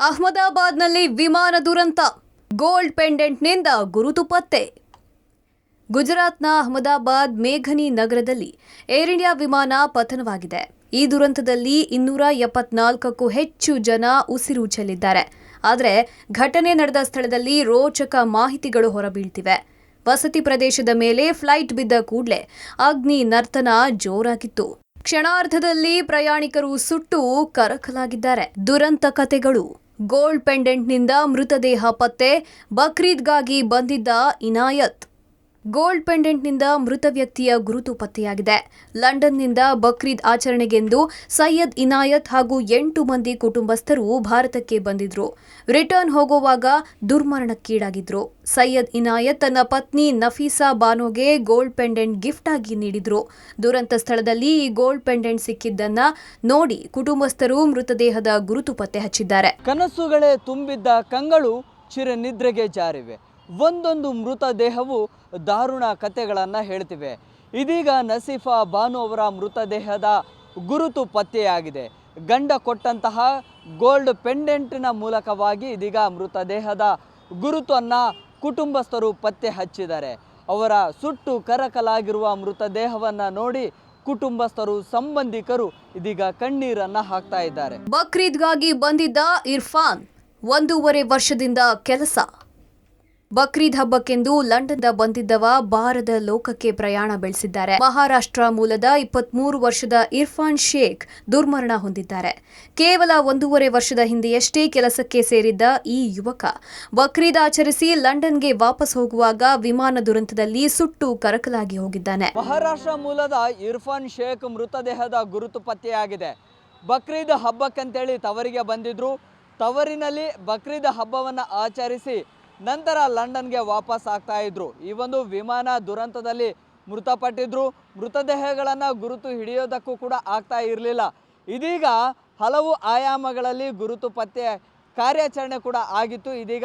ಅಹಮದಾಬಾದ್ನಲ್ಲಿ ವಿಮಾನ ದುರಂತ, ಗೋಲ್ಡ್ ಪೆಂಡೆಂಟ್ನಿಂದ ಗುರುತು ಪತ್ತೆ. ಗುಜರಾತ್ನ ಅಹಮದಾಬಾದ್ ಮೇಘನಿ ನಗರದಲ್ಲಿ ಏರ್ ಇಂಡಿಯಾ ವಿಮಾನ ಪತನವಾಗಿದೆ. ಈ ದುರಂತದಲ್ಲಿ 274ಕ್ಕೂ ಹೆಚ್ಚು ಜನ ಉಸಿರು ಚೆಲ್ಲಿದ್ದಾರೆ. ಆದರೆ ಘಟನೆ ನಡೆದ ಸ್ಥಳದಲ್ಲಿ ರೋಚಕ ಮಾಹಿತಿಗಳು ಹೊರಬೀಳ್ತಿವೆ. ವಸತಿ ಪ್ರದೇಶದ ಮೇಲೆ ಫ್ಲೈಟ್ ಬಿದ್ದ ಕೂಡಲೇ ಅಗ್ನಿ ನರ್ತನ ಜೋರಾಗಿತ್ತು. ಕ್ಷಣಾರ್ಧದಲ್ಲಿ ಪ್ರಯಾಣಿಕರು ಸುಟ್ಟು ಕರಕಲಾಗಿದ್ದಾರೆ. ದುರಂತ ಕಥೆಗಳು. ಗೋಲ್ಡ್ ಪೆಂಡೆಂಟ್ನಿಂದ ಮೃತದೇಹ ಪತ್ತೆ, ಬಕ್ರೀದ್ಗಾಗಿ ಬಂದಿದ್ದ ಇನಾಯತ್. ಗೋಲ್ಡ್ ಪೆಂಡೆಂಟ್ನಿಂದ ಮೃತ ವ್ಯಕ್ತಿಯ ಗುರುತು ಪತ್ತೆಯಾಗಿದೆ. ಲಂಡನ್ನಿಂದ ಬಕ್ರೀದ್ ಆಚರಣೆಗೆಂದು ಸೈಯದ್ ಇನಾಯತ್ ಹಾಗೂ 8 ಮಂದಿ ಕುಟುಂಬಸ್ಥರು ಭಾರತಕ್ಕೆ ಬಂದಿದ್ರು. ರಿಟರ್ನ್ ಹೋಗುವಾಗ ದುರ್ಮರಣಕ್ಕೀಡಾಗಿದ್ರು. ಸೈಯದ್ ಇನಾಯತ್ ತನ್ನ ಪತ್ನಿ ನಫೀಸಾ ಬಾನೋಗೆ ಗೋಲ್ಡ್ ಪೆಂಡೆಂಟ್ ಗಿಫ್ಟ್ ಆಗಿ ನೀಡಿದ್ರು. ದುರಂತ ಸ್ಥಳದಲ್ಲಿ ಈ ಗೋಲ್ಡ್ ಪೆಂಡೆಂಟ್ ಸಿಕ್ಕಿದ್ದನ್ನ ನೋಡಿ ಕುಟುಂಬಸ್ಥರು ಮೃತದೇಹದ ಗುರುತು ಪತ್ತೆ ಹಚ್ಚಿದ್ದಾರೆ. ಕನಸುಗಳೇ ತುಂಬಿದ್ದ ಕಂಗಳು ಚಿರನಿದ್ರೆಗೆ ಜಾರಿವೆ. ಒಂದೊಂದು ಮೃತದೇಹವು ದಾರುಣ ಕಥೆಗಳನ್ನು ಹೇಳ್ತಿವೆ. ಇದೀಗ ನಸೀಫಾ ಬಾನು ಅವರ ಮೃತದೇಹದ ಗುರುತು ಪತ್ತೆಯಾಗಿದೆ. ಗಂಡ ಕೊಟ್ಟಂತಹ ಗೋಲ್ಡ್ ಪೆಂಡೆಂಟ್ನ ಮೂಲಕವಾಗಿ ಇದೀಗ ಮೃತದೇಹದ ಗುರುತನ್ನು ಕುಟುಂಬಸ್ಥರು ಪತ್ತೆ ಹಚ್ಚಿದ್ದಾರೆ. ಅವರ ಸುಟ್ಟು ಕರಕಲಾಗಿರುವ ಮೃತದೇಹವನ್ನು ನೋಡಿ ಕುಟುಂಬಸ್ಥರು, ಸಂಬಂಧಿಕರು ಇದೀಗ ಕಣ್ಣೀರನ್ನು ಹಾಕ್ತಾ ಇದ್ದಾರೆ. ಬಕ್ರೀದ್ಗಾಗಿ ಬಂದಿದ್ದ ಇರ್ಫಾನ್ 1.5 ವರ್ಷದಿಂದ ಕೆಲಸ. ಬಕ್ರೀದ್ ಹಬ್ಬಕ್ಕೆಂದು ಲಂಡನ್ನಿಂದ ಬಂದಿದ್ದವ ಬಾರದ ಲೋಕಕ್ಕೆ ಪ್ರಯಾಣ ಬೆಳೆಸಿದ್ದಾರೆ. ಮಹಾರಾಷ್ಟ್ರ ಮೂಲದ 23 ವರ್ಷದ ಇರ್ಫಾನ್ ಶೇಖ್ ದುರ್ಮರಣ ಹೊಂದಿದ್ದಾರೆ. ಕೇವಲ 1.5 ವರ್ಷದ ಹಿಂದೆಯಷ್ಟೇ ಕೆಲಸಕ್ಕೆ ಸೇರಿದ್ದ ಈ ಯುವಕ ಬಕ್ರೀದ್ ಆಚರಿಸಿ ಲಂಡನ್ಗೆ ವಾಪಸ್ ಹೋಗುವಾಗ ವಿಮಾನ ದುರಂತದಲ್ಲಿ ಸುಟ್ಟು ಕರಕಲಾಗಿ ಹೋಗಿದ್ದಾನೆ. ಮಹಾರಾಷ್ಟ್ರ ಮೂಲದ ಇರ್ಫಾನ್ ಶೇಖ್ ಮೃತದೇಹದ ಗುರುತು ಪತ್ತೆಯಾಗಿದೆ. ಬಕ್ರೀದ್ ಹಬ್ಬಕ್ಕಂತೇಳಿ ತವರಿಗೆ ಬಂದಿದ್ರು. ತವರಿನಲ್ಲಿ ಬಕ್ರೀದ್ ಹಬ್ಬವನ್ನು ಆಚರಿಸಿ ನಂತರ ಲಂಡನ್ಗೆ ವಾಪಸ್ ಆಗ್ತಾ ಇದ್ರು. ಈ ಒಂದು ವಿಮಾನ ದುರಂತದಲ್ಲಿ ಮೃತಪಟ್ಟಿದ್ರು. ಮೃತದೇಹಗಳನ್ನು ಗುರುತು ಹಿಡಿಯೋದಕ್ಕೂ ಕೂಡ ಆಗ್ತಾ ಇರಲಿಲ್ಲ. ಇದೀಗ ಹಲವು ಆಯಾಮಗಳಲ್ಲಿ ಗುರುತು ಪತ್ತೆ ಕಾರ್ಯಾಚರಣೆ ಕೂಡ ಆಗಿತ್ತು. ಇದೀಗ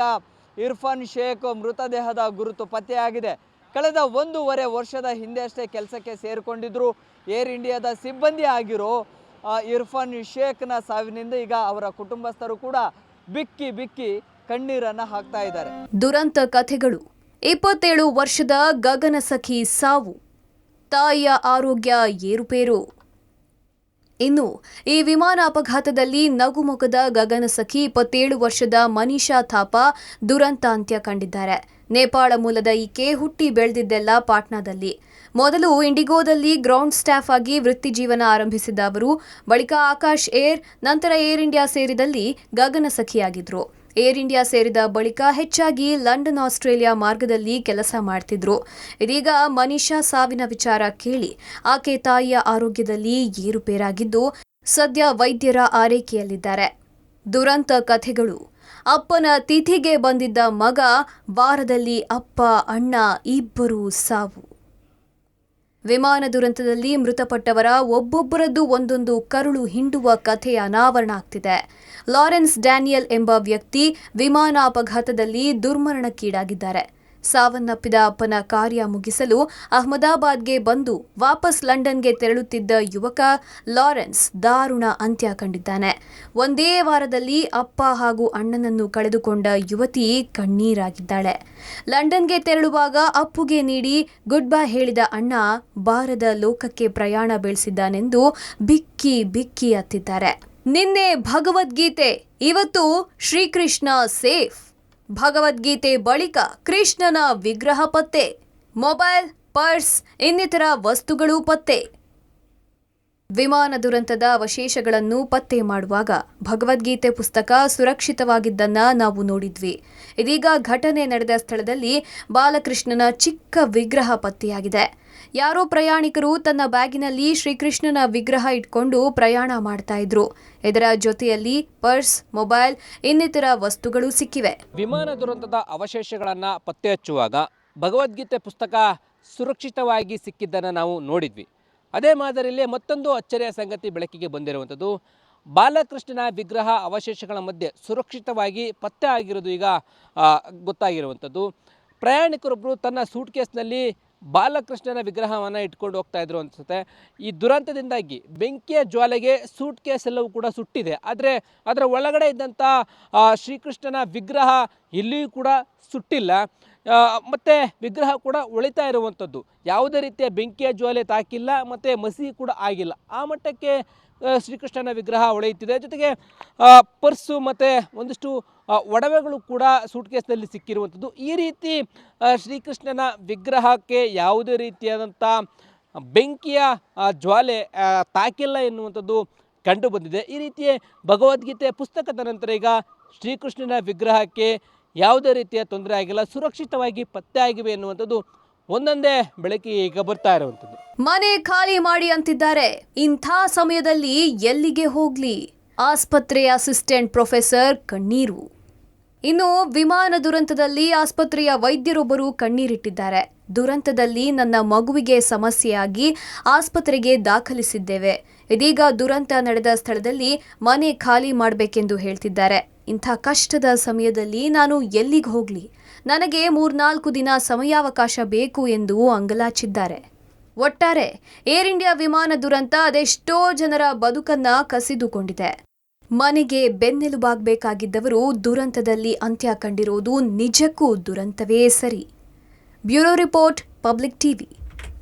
ಇರ್ಫಾನ್ ಶೇಖ್ ಮೃತದೇಹದ ಗುರುತು ಪತ್ತೆಯಾಗಿದೆ. ಕಳೆದ 1.5 ವರ್ಷದ ಹಿಂದೆ ಅಷ್ಟೇ ಕೆಲಸಕ್ಕೆ ಸೇರಿಕೊಂಡಿದ್ರು. ಏರ್ ಇಂಡಿಯಾದ ಸಿಬ್ಬಂದಿ ಆಗಿರೋ ಇರ್ಫಾನ್ ಶೇಖ್ನ ಸಾವಿನಿಂದ ಈಗ ಅವರ ಕುಟುಂಬಸ್ಥರು ಕೂಡ ಬಿಕ್ಕಿ ಬಿಕ್ಕಿ ಕಣ್ಣೀರನ್ನ ಹಾಕ್ತಾ ಇದ್ದಾರೆ. ದುರಂತ ಕಥೆಗಳು. 27 ವರ್ಷದ ಗಗನಸಖಿ ಸಾವು, ತಾಯಿಯ ಆರೋಗ್ಯ ಏರುಪೇರು. ಇನ್ನು ಈ ವಿಮಾನ ಅಪಘಾತದಲ್ಲಿ ನಗುಮೊಗದ ಗಗನಸಖಿ 27 ವರ್ಷದ ಮನೀಷಾ ಥಾಪಾ ದುರಂತ ಅಂತ್ಯ ಕಂಡಿದ್ದಾರೆ. ನೇಪಾಳ ಮೂಲದ ಈಕೆ ಹುಟ್ಟಿ ಬೆಳೆದಿದ್ದೆಲ್ಲ ಪಾಟ್ನಾದಲ್ಲಿ. ಮೊದಲು ಇಂಡಿಗೋದಲ್ಲಿ ಗ್ರೌಂಡ್ ಸ್ಟಾಫ್ ಆಗಿ ವೃತ್ತಿ ಜೀವನ ಆರಂಭಿಸಿದ್ದ ಅವರು ಬಳಿಕ ಆಕಾಶ್ ಏರ್, ನಂತರ ಏರ್ ಇಂಡಿಯಾ ಸೇರಿದಲ್ಲಿ ಗಗನಸಖಿಯಾಗಿದ್ರು. ಏರ್ ಇಂಡಿಯಾ ಸೇರಿದ ಬಳಿಕ ಹೆಚ್ಚಾಗಿ ಲಂಡನ್ ಆಸ್ಟ್ರೇಲಿಯಾ ಮಾರ್ಗದಲ್ಲಿ ಕೆಲಸ ಮಾಡ್ತಿದ್ರು. ಇದೀಗ ಮನೀಷಾ ಸಾವಿನ ವಿಚಾರ ಕೇಳಿ ಆಕೆ ತಾಯಿಯ ಆರೋಗ್ಯದಲ್ಲಿ ಏರುಪೇರಾಗಿದ್ದು ಸದ್ಯ ವೈದ್ಯರ ಆರೈಕೆಯಲ್ಲಿದ್ದಾರೆ. ದುರಂತ ಕಥೆಗಳು. ಅಪ್ಪನ ತಿಥಿಗೆ ಬಂದಿದ್ದ ಮಗ, ವಾರದಲ್ಲಿ ಅಪ್ಪ ಅಣ್ಣ ಇಬ್ಬರೂ ಸಾವು. ವಿಮಾನ ದುರಂತದಲ್ಲಿ ಮೃತಪಟ್ಟವರ ಒಬ್ಬೊಬ್ಬರದ್ದು ಒಂದೊಂದು ಕರುಳು ಹಿಂಡುವ ಕಥೆಯ ಅನಾವರಣ ಆಗ್ತಿದೆ. ಲಾರೆನ್ಸ್ ಡ್ಯಾನಿಯಲ್ ಎಂಬ ವ್ಯಕ್ತಿ ವಿಮಾನ ಅಪಘಾತದಲ್ಲಿ ದುರ್ಮರಣಕ್ಕೀಡಾಗಿದ್ದಾರೆ. ಸಾವನ್ನಪ್ಪಿದ ಅಪ್ಪನ ಕಾರ್ಯ ಮುಗಿಸಲು ಅಹಮದಾಬಾದ್ಗೆ ಬಂದು ವಾಪಸ್ ಲಂಡನ್ಗೆ ತೆರಳುತ್ತಿದ್ದ ಯುವಕ ಲಾರೆನ್ಸ್ ದಾರುಣ ಅಂತ್ಯ ಕಂಡಿದ್ದಾನೆ. ಒಂದೇ ವಾರದಲ್ಲಿ ಅಪ್ಪ ಹಾಗೂ ಅಣ್ಣನನ್ನು ಕಳೆದುಕೊಂಡ ಯುವತಿ ಕಣ್ಣೀರಾಗಿದ್ದಾಳೆ. ಲಂಡನ್ಗೆ ತೆರಳುವಾಗ ಅಪ್ಪುಗೆ ನೀಡಿ ಗುಡ್ ಬೈ ಹೇಳಿದ ಅಣ್ಣ ಬಾರದ ಲೋಕಕ್ಕೆ ಪ್ರಯಾಣ ಬೆಳೆಸಿದ್ದಾನೆಂದು ಬಿಕ್ಕಿ ಬಿಕ್ಕಿ ಅತ್ತಿದ್ದಾರೆ. ನಿನ್ನೆ ಭಗವದ್ಗೀತೆ, ಇವತ್ತು ಶ್ರೀಕೃಷ್ಣ ಸೇಫ್. ಭಗವದ್ಗೀತೆ ಬಳಿಕ ಕೃಷ್ಣನ ವಿಗ್ರಹ ಪತ್ತೆ, ಮೊಬೈಲ್, ಪರ್ಸ್ ಇನ್ನಿತರ ವಸ್ತುಗಳು ಪತ್ತೆ. ವಿಮಾನ ದುರಂತದ ಅವಶೇಷಗಳನ್ನು ಪತ್ತೆ ಮಾಡುವಾಗ ಭಗವದ್ಗೀತೆ ಪುಸ್ತಕ ಸುರಕ್ಷಿತವಾಗಿದ್ದನ್ನ ನಾವು ನೋಡಿದ್ವಿ. ಇದೀಗ ಘಟನೆ ನಡೆದ ಸ್ಥಳದಲ್ಲಿ ಬಾಲಕೃಷ್ಣನ ಚಿಕ್ಕ ವಿಗ್ರಹ ಪತ್ತೆಯಾಗಿದೆ. ಯಾರೋ ಪ್ರಯಾಣಿಕರು ತನ್ನ ಬ್ಯಾಗಿನಲ್ಲಿ ಶ್ರೀಕೃಷ್ಣನ ವಿಗ್ರಹ ಇಟ್ಕೊಂಡು ಪ್ರಯಾಣ ಮಾಡ್ತಾ ಇದ್ರು. ಇದರ ಜೊತೆಯಲ್ಲಿ ಪರ್ಸ್, ಮೊಬೈಲ್ ಇನ್ನಿತರ ವಸ್ತುಗಳು ಸಿಕ್ಕಿವೆ. ವಿಮಾನ ದುರಂತದ ಅವಶೇಷಗಳನ್ನು ಪತ್ತೆ ಹಚ್ಚುವಾಗ ಭಗವದ್ಗೀತೆ ಪುಸ್ತಕ ಸುರಕ್ಷಿತವಾಗಿ ಸಿಕ್ಕಿದ್ದನ್ನು ನಾವು ನೋಡಿದ್ವಿ. ಅದೇ ಮಾದರಿಯಲ್ಲಿ ಮತ್ತೊಂದು ಅಚ್ಚರಿಯ ಸಂಗತಿ ಬೆಳಕಿಗೆ ಬಂದಿರುವಂಥದ್ದು. ಬಾಲಕೃಷ್ಣನ ವಿಗ್ರಹ ಅವಶೇಷಗಳ ಮಧ್ಯೆ ಸುರಕ್ಷಿತವಾಗಿ ಪತ್ತೆ ಆಗಿರೋದು ಈಗ ಗೊತ್ತಾಗಿರುವಂಥದ್ದು. ಪ್ರಯಾಣಿಕರೊಬ್ಬರು ತನ್ನ ಸೂಟ್ಕೇಸ್ನಲ್ಲಿ ಬಾಲಕೃಷ್ಣನ ವಿಗ್ರಹವನ್ನು ಇಟ್ಕೊಂಡು ಹೋಗ್ತಾ ಇದ್ರು ಅನಿಸುತ್ತೆ. ಈ ದುರಂತದಿಂದಾಗಿ ಬೆಂಕಿಯ ಜ್ವಾಲೆಗೆ ಸೂಟ್ ಕೇಸ್ ಎಲ್ಲವೂ ಕೂಡ ಸುಟ್ಟಿದೆ. ಆದರೆ ಅದರ ಒಳಗಡೆ ಇದ್ದಂಥ ಶ್ರೀಕೃಷ್ಣನ ವಿಗ್ರಹ ಎಲ್ಲಿಯೂ ಕೂಡ ಸುಟ್ಟಿಲ್ಲ. ಮತ್ತು ವಿಗ್ರಹ ಕೂಡ ಉಳಿತಾ ಇರುವಂಥದ್ದು. ಯಾವುದೇ ರೀತಿಯ ಬೆಂಕಿಯ ಜ್ವಾಲೆ ತಾಕಿಲ್ಲ ಮತ್ತು ಮಸಿ ಕೂಡ ಆಗಿಲ್ಲ. ಆ ಮಟ್ಟಕ್ಕೆ ಶ್ರೀಕೃಷ್ಣನ ವಿಗ್ರಹ ಉಳಿಯುತ್ತಿದೆ. ಜೊತೆಗೆ ಪರ್ಸು ಮತ್ತು ಒಂದಿಷ್ಟು ಒಡವೆಗಳು ಕೂಡ ಸೂಟ್ ಕೇಸ್ನಲ್ಲಿ ಸಿಕ್ಕಿರುವಂಥದ್ದು. ಈ ರೀತಿ ಶ್ರೀಕೃಷ್ಣನ ವಿಗ್ರಹಕ್ಕೆ ಯಾವುದೇ ರೀತಿಯಾದಂಥ ಬೆಂಕಿಯ ಜ್ವಾಲೆ ತಾಕಿಲ್ಲ ಎನ್ನುವಂಥದ್ದು ಕಂಡು ಬಂದಿದೆ. ಈ ರೀತಿ ಭಗವದ್ಗೀತೆ ಪುಸ್ತಕದ ನಂತರ ಈಗ ಶ್ರೀಕೃಷ್ಣನ ವಿಗ್ರಹಕ್ಕೆ ಯಾವುದೇ ರೀತಿಯ ತೊಂದರೆ ಆಗಿಲ್ಲ, ಸುರಕ್ಷಿತವಾಗಿ ಪತ್ತೆ ಆಗಿವೆ ಎನ್ನುವಂಥದ್ದು ಒಂದೊಂದೇ ಬೆಳಕಿಗೆ ಈಗ ಬರ್ತಾ ಇರುವಂಥದ್ದು. ಮನೆ ಖಾಲಿ ಮಾಡಿ ಅಂತಿದ್ದಾರೆ. ಇಂಥ ಸಮಯದಲ್ಲಿ ಎಲ್ಲಿಗೆ ಹೋಗ್ಲಿ? ಆಸ್ಪತ್ರೆಯ ಅಸಿಸ್ಟೆಂಟ್ ಪ್ರೊಫೆಸರ್ ಕಣ್ಣೀರು. ಇನ್ನು ವಿಮಾನ ದುರಂತದಲ್ಲಿ ಆಸ್ಪತ್ರೆಯ ವೈದ್ಯರೊಬ್ಬರು ಕಣ್ಣೀರಿಟ್ಟಿದ್ದಾರೆ. ದುರಂತದಲ್ಲಿ ನನ್ನ ಮಗುವಿಗೆ ಸಮಸ್ಯೆಯಾಗಿ ಆಸ್ಪತ್ರೆಗೆ ದಾಖಲಿಸಿದ್ದೇವೆ. ಇದೀಗ ದುರಂತ ನಡೆದ ಸ್ಥಳದಲ್ಲಿ ಮನೆ ಖಾಲಿ ಮಾಡಬೇಕೆಂದು ಹೇಳ್ತಿದ್ದಾರೆ. ಇಂಥ ಕಷ್ಟದ ಸಮಯದಲ್ಲಿ ನಾನು ಎಲ್ಲಿಗೆ ಹೋಗ್ಲಿ? ನನಗೆ 3-4 ದಿನ ಸಮಯಾವಕಾಶ ಬೇಕು ಎಂದು ಅಂಗಲಾಚಿದ್ದಾರೆ. ಒಟ್ಟಾರೆ ಏರ್ ಇಂಡಿಯಾ ವಿಮಾನ ದುರಂತ ಅದೆಷ್ಟೋ ಜನರ ಬದುಕನ್ನ ಕಸಿದುಕೊಂಡಿದೆ. ಮನೆಗೆ ಬೆನ್ನೆಲುಬಾಗಬೇಕಾಗಿದ್ದವರು ದುರಂತದಲ್ಲಿ ಅಂತ್ಯ ಕಂಡಿರೋದು ನಿಜಕ್ಕೂ ದುರಂತವೇ ಸರಿ. Bureau report, public TV.